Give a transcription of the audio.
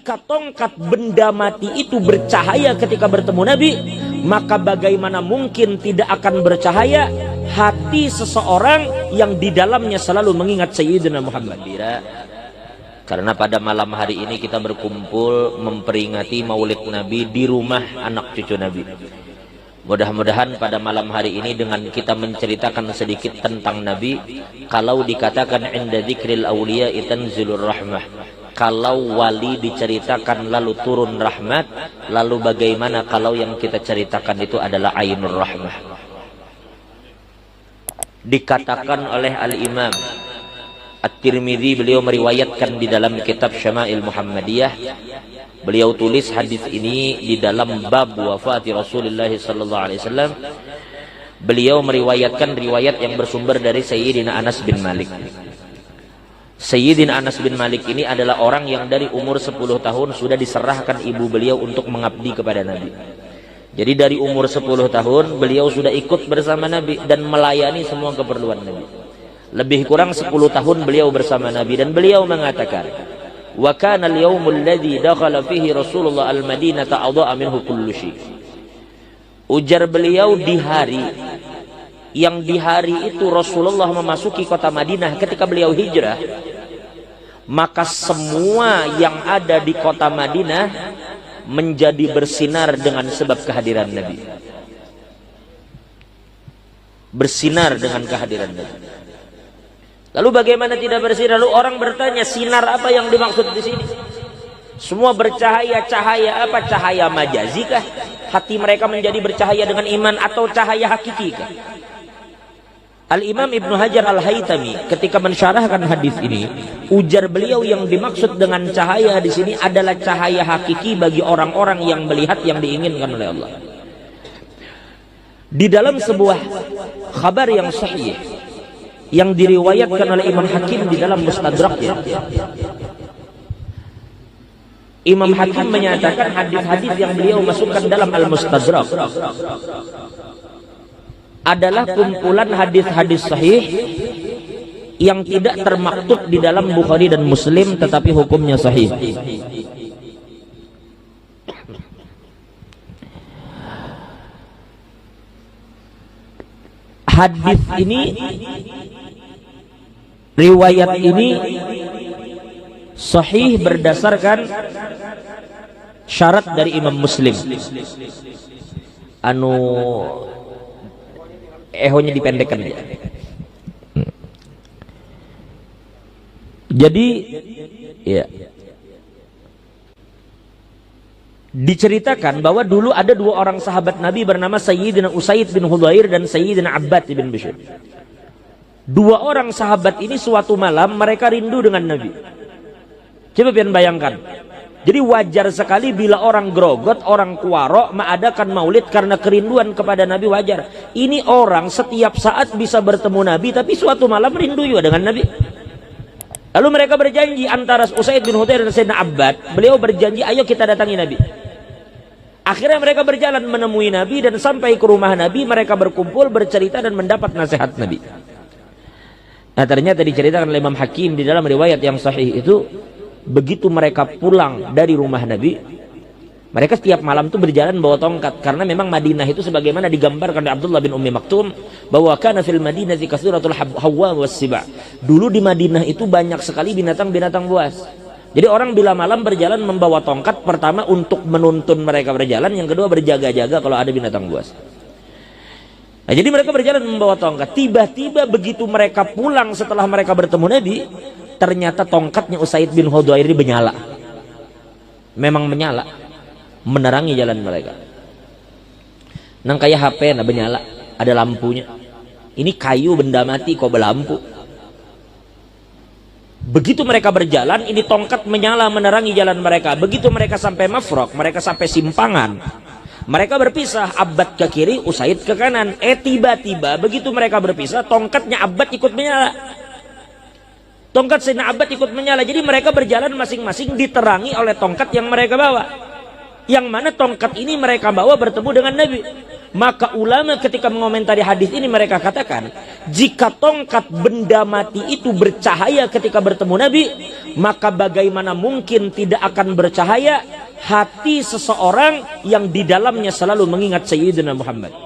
Jika tongkat benda mati itu bercahaya ketika bertemu Nabi, maka bagaimana mungkin tidak akan bercahaya hati seseorang yang di dalamnya selalu mengingat Sayyidina Muhammad. Karena pada malam hari ini kita berkumpul memperingati maulid Nabi di rumah anak cucu Nabi. Mudah-mudahan pada malam hari ini dengan kita menceritakan sedikit tentang Nabi, kalau dikatakan inda dzikril auliya tanzilur rahmah, kalau wali diceritakan lalu turun rahmat, lalu bagaimana kalau yang kita ceritakan itu adalah ainur rahmah? Dikatakan oleh Al-Imam At-Tirmidzi, beliau meriwayatkan di dalam kitab Syama'il Muhammadiyah, beliau tulis hadis ini di dalam bab wafati Rasulullah sallallahu alaihi wasallam. Beliau meriwayatkan riwayat yang bersumber dari Sayyidina Anas bin Malik. Sayyidina Anas bin Malik ini adalah orang yang dari umur 10 tahun sudah diserahkan ibu beliau untuk mengabdi kepada Nabi. Jadi dari umur 10 tahun beliau sudah ikut bersama Nabi dan melayani semua keperluan Nabi. Lebih kurang 10 tahun beliau bersama Nabi, dan beliau mengatakan, wa kana al-yawmul ladzi dakhala fihi Rasulullah al-Madinata adha'a minhu kullu syai. Ujar beliau, di hari itu Rasulullah memasuki kota Madinah ketika beliau hijrah, maka semua yang ada di kota Madinah menjadi bersinar dengan sebab kehadiran Nabi. Bersinar dengan kehadiran Nabi. Lalu bagaimana tidak bersinar? Lalu orang bertanya, sinar apa yang dimaksud di sini? Semua bercahaya, cahaya apa? Cahaya majazi kah? Hati mereka menjadi bercahaya dengan iman, atau cahaya hakiki kah? Al-Imam Ibnu Hajar Al-Haytami ketika mensyarahkan hadis ini, ujar beliau yang dimaksud dengan cahaya di sini adalah cahaya hakiki bagi orang-orang yang melihat yang diinginkan oleh Allah. Di dalam sebuah kabar yang sahih yang diriwayatkan oleh Imam Hakim di dalam Mustadraknya, Imam Hakim menyatakan hadis-hadis yang beliau masukkan dalam Al-Mustadrak adalah kumpulan hadis-hadis sahih yang tidak termaktub di dalam Bukhari dan Muslim, tetapi hukumnya sahih. Hadis ini, riwayat ini sahih berdasarkan syarat dari Imam Muslim. Ehonya dipendekkan aja. Jadi ya, diceritakan bahwa dulu ada dua orang sahabat Nabi bernama Sayyidina Usaid bin Hudhair dan Sayyidina Abbad bin Bishr. Dua orang sahabat ini suatu malam mereka rindu dengan Nabi. Coba pian bayangkan. Jadi wajar sekali bila orang grogot, orang kuarok mengadakan maulid karena kerinduan kepada Nabi, wajar. Ini orang setiap saat bisa bertemu Nabi, tapi suatu malam rindu juga dengan Nabi. Lalu mereka berjanji, antara Usaid bin Hudhair dan Sayyidina Abbad, beliau berjanji, ayo kita datangi Nabi. Akhirnya mereka berjalan menemui Nabi, dan sampai ke rumah Nabi mereka berkumpul, bercerita dan mendapat nasihat Nabi. Nah, ternyata diceritakan oleh Imam Hakim di dalam riwayat yang sahih itu, begitu mereka pulang dari rumah Nabi, mereka setiap malam itu berjalan bawa tongkat, karena memang Madinah itu sebagaimana digambarkan oleh Abdullah bin Ummi Maktum, bahwa kana fil Madinati katsiratul hawa was-siba. Dulu di Madinah itu banyak sekali binatang-binatang buas. Jadi orang bila malam berjalan membawa tongkat, pertama untuk menuntun mereka berjalan, yang kedua berjaga-jaga kalau ada binatang buas. Nah, jadi mereka berjalan membawa tongkat. Tiba-tiba begitu mereka pulang setelah mereka bertemu Nabi, ternyata tongkatnya Usaid bin Hudhair menyala. Memang menyala, menerangi jalan mereka. Nang kayak HP nah menyala, ada lampunya. Ini kayu benda mati kok berlampu. Begitu mereka berjalan, ini tongkat menyala menerangi jalan mereka. Begitu mereka sampai mafrok, mereka sampai simpangan, mereka berpisah, Abbad ke kiri, Usaid ke kanan. Tiba-tiba begitu mereka berpisah, tongkatnya Abbad ikut menyala. Tongkat Sayyidina Abbad ikut menyala. Jadi mereka berjalan masing-masing diterangi oleh tongkat yang mereka bawa. Yang mana tongkat ini mereka bawa bertemu dengan Nabi. Maka ulama ketika mengomentari hadis ini mereka katakan, jika tongkat benda mati itu bercahaya ketika bertemu Nabi, maka bagaimana mungkin tidak akan bercahaya hati seseorang yang di dalamnya selalu mengingat Sayyidina Muhammad.